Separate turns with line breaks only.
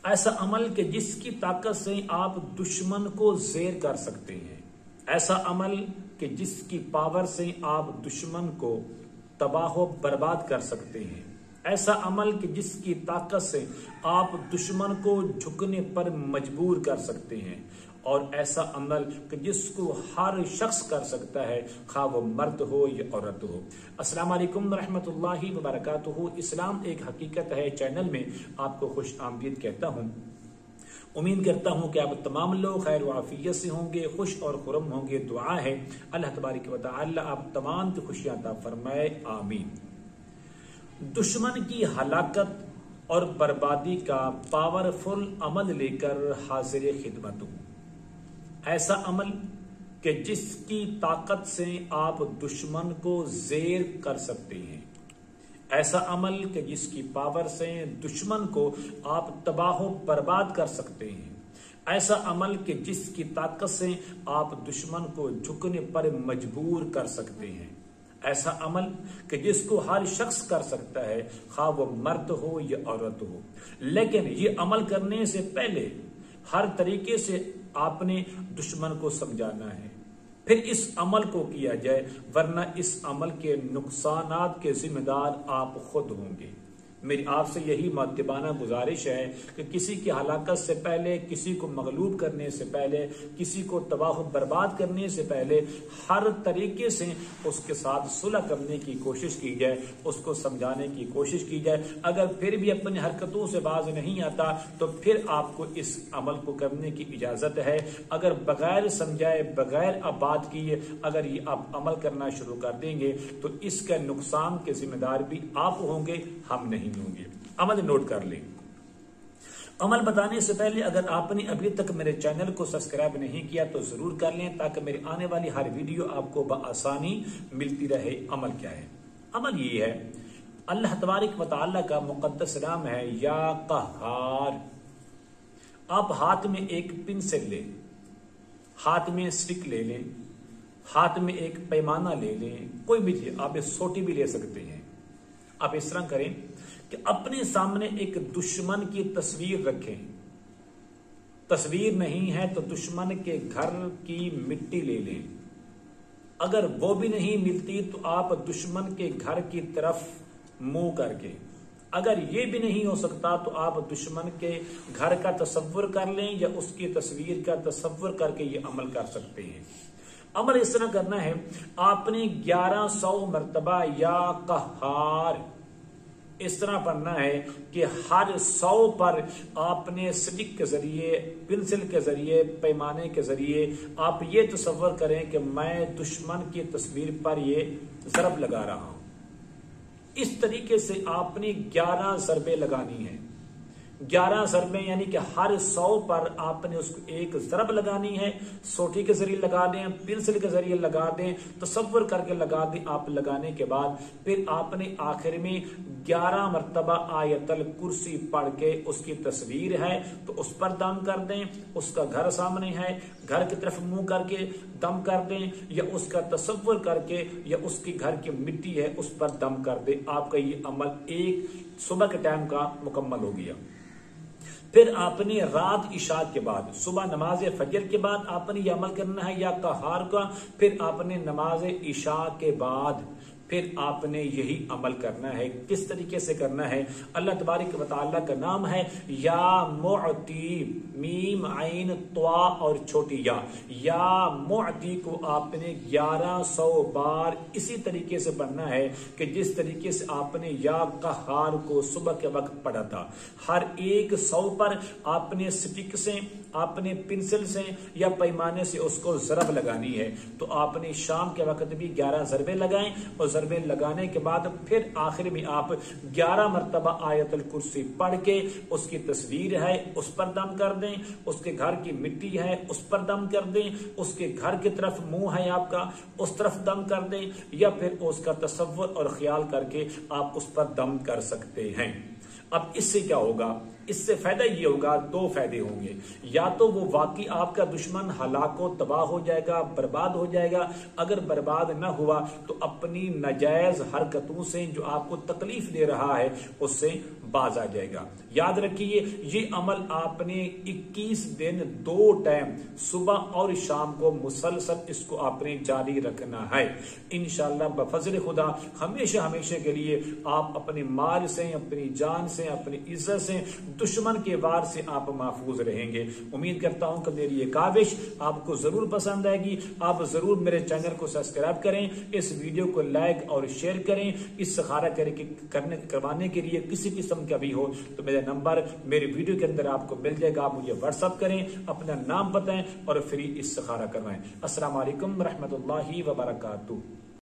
ایسا عمل کہ جس کی طاقت سے آپ دشمن کو زیر کر سکتے ہیں، ایسا عمل کہ جس کی پاور سے آپ دشمن کو تباہ و برباد کر سکتے ہیں، ایسا عمل کہ جس کی طاقت سے آپ دشمن کو جھکنے پر مجبور کر سکتے ہیں، اور ایسا عمل کہ جس کو ہر شخص کر سکتا ہے، خواہ وہ مرد ہو یا عورت ہو۔ السلام علیکم ورحمۃ اللہ وبرکاتہ۔ اسلام ایک حقیقت ہے چینل میں آپ کو خوش آمدید کہتا ہوں۔ امید کرتا ہوں کہ آپ تمام لوگ خیر و عافیت سے ہوں گے، خوش اور خرم ہوں گے۔ دعا ہے اللہ تبارک و تعالی آپ تمام کی خوشیاں عطا فرمائے، آمین۔ دشمن کی ہلاکت اور بربادی کا پاورفل عمل لے کر حاضر خدمت ہوں۔ ایسا عمل کہ جس کی طاقت سے آپ دشمن کو زیر کر سکتے ہیں، ایسا عمل کہ جس کی پاور سے دشمن کو آپ تباہ و برباد کر سکتے ہیں، ایسا عمل کہ جس کی طاقت سے آپ دشمن کو جھکنے پر مجبور کر سکتے ہیں، ایسا عمل کہ جس کو ہر شخص کر سکتا ہے، خواہ وہ مرد ہو یا عورت ہو۔ لیکن یہ عمل کرنے سے پہلے ہر طریقے سے آپ نے دشمن کو سمجھانا ہے، پھر اس عمل کو کیا جائے، ورنہ اس عمل کے نقصانات کے ذمہ دار آپ خود ہوں گے۔ میری آپ سے یہی مؤدبانہ گزارش ہے کہ کسی کی ہلاکت سے پہلے، کسی کو مغلوب کرنے سے پہلے، کسی کو تباہ و برباد کرنے سے پہلے ہر طریقے سے اس کے ساتھ صلح کرنے کی کوشش کی جائے، اس کو سمجھانے کی کوشش کی جائے۔ اگر پھر بھی اپنی حرکتوں سے باز نہیں آتا تو پھر آپ کو اس عمل کو کرنے کی اجازت ہے۔ اگر بغیر سمجھائے، بغیر بات کیے اگر یہ آپ عمل کرنا شروع کر دیں گے تو اس کا نقصان کے ذمہ دار بھی آپ ہوں گے، ہم نہیں ہوں گے۔ عمل نوٹ کر لیں۔ عمل بتانے سے پہلے اگر آپ نے ابھی تک میرے چینل کو سبسکرائب نہیں کیا تو ضرور کر لیں، تاکہ میری آنے والی ہر ویڈیو آپ کو بآسانی ملتی رہے۔ عمل کیا ہے؟ عمل یہ ہے، اللہ تبارک و تعالی کا مقدس نام ہے یا قہار۔ آپ ہاتھ میں ایک پنسل لیں، ہاتھ میں سٹک لے لیں، ہاتھ میں ایک پیمانہ لے لیں، کوئی بھی چیز، آپ سوٹی بھی لے سکتے ہیں۔ آپ اس طرح کریں کہ اپنے سامنے ایک دشمن کی تصویر رکھیں۔ تصویر نہیں ہے تو دشمن کے گھر کی مٹی لے لیں۔ اگر وہ بھی نہیں ملتی تو آپ دشمن کے گھر کی طرف منہ کر کے، اگر یہ بھی نہیں ہو سکتا تو آپ دشمن کے گھر کا تصور کر لیں یا اس کی تصویر کا تصور کر کے یہ عمل کر سکتے ہیں۔ عمل اس طرح کرنا ہے، آپ نے 1100 مرتبہ یا قہار اس طرح پڑھنا ہے کہ ہر 100 پر آپ نے سٹک کے ذریعے، پنسل کے ذریعے، پیمانے کے ذریعے آپ یہ تصور کریں کہ میں دشمن کی تصویر پر یہ ضرب لگا رہا ہوں۔ اس طریقے سے آپ نے 11 ضربیں لگانی ہیں۔ 11 ضربیں یعنی کہ ہر 100 پر آپ نے اس کو ایک ضرب لگانی ہے۔ سوٹی کے ذریعے لگا دیں، پنسل کے ذریعے لگا دیں، تصور کر کے لگا دیں۔ آپ لگانے کے بعد پھر آپ نے آخر میں 11 مرتبہ آیت الکرسی پڑھ کے، اس کی تصویر ہے تو اس پر دم کر دیں، اس کا گھر سامنے ہے، گھر کی طرف منہ کر کے دم کر دیں، یا اس کا تصور کر کے، یا اس کی گھر کی مٹی ہے اس پر دم کر دیں۔ آپ کا یہ عمل ایک صبح کے ٹائم کا مکمل ہو گیا۔ پھر آپ نے رات عشاء کے بعد، صبح نماز فجر کے بعد آپ نے یہ عمل کرنا ہے یا قہار کا۔ پھر آپ نے نماز عشاء کے بعد پھر آپ نے یہی عمل کرنا ہے۔ کس طریقے سے کرنا ہے؟ اللہ تبارک و تعالی کا نام ہے یا معطی، میم عین طا اور چھوٹی یا معطی کو آپ نے 1100 بار اسی طریقے سے پڑھنا ہے کہ جس طریقے سے آپ نے یا قہار کو صبح کے وقت پڑھا تھا۔ ہر ایک 100 پر آپ نے سٹک سے، آپ نے پنسل سے یا پیمانے سے اس کو ضرب لگانی ہے۔ تو آپ نے شام کے وقت بھی 11 ضربیں لگائیں، اور ضربیں لگانے کے بعد پھر آخر میں آپ 11 مرتبہ آیت الکرسی پڑھ کے، اس کی تصویر ہے اس پر دم کر دیں، اس کے گھر کی مٹی ہے اس پر دم کر دیں، اس کے گھر کی طرف منہ ہے آپ کا اس طرف دم کر دیں، یا پھر اس کا تصور اور خیال کر کے آپ اس پر دم کر سکتے ہیں۔ اب اس سے کیا ہوگا؟ اس سے فائدہ یہ ہوگا، دو فائدے ہوں گے، یا تو وہ واقعی آپ کا دشمن ہلاک و تباہ ہو جائے گا، برباد ہو جائے گا، اگر برباد نہ ہوا تو اپنی ناجائز حرکتوں سے جو آپ کو تکلیف دے رہا ہے اس سے باز آ جائے گا۔ یاد رکھیے یہ عمل آپ نے 21 دن 2 ٹائم صبح اور شام کو مسلسل اس کو آپ نے جاری رکھنا ہے۔ انشاءاللہ بفضل خدا ہمیشہ ہمیشہ کے لیے آپ اپنے مال سے، اپنی جان سے، اپنی عزت سے، دشمن کے وار سے آپ محفوظ رہیں گے۔ امید کرتا ہوں کہ میری یہ کاوش آپ کو ضرور پسند آئے گی۔ آپ ضرور میرے چینل کو سبسکرائب کریں، اس ویڈیو کو لائک اور شیئر کریں۔ استخارہ کروانے کے لیے کسی قسم کا بھی ہو تو میرا نمبر میری ویڈیو کے اندر آپ کو مل جائے گا، آپ مجھے واٹس ایپ کریں، اپنا نام بتائیں اور فری استخارہ کروائیں۔ السلام علیکم ورحمۃ اللہ وبرکاتہ۔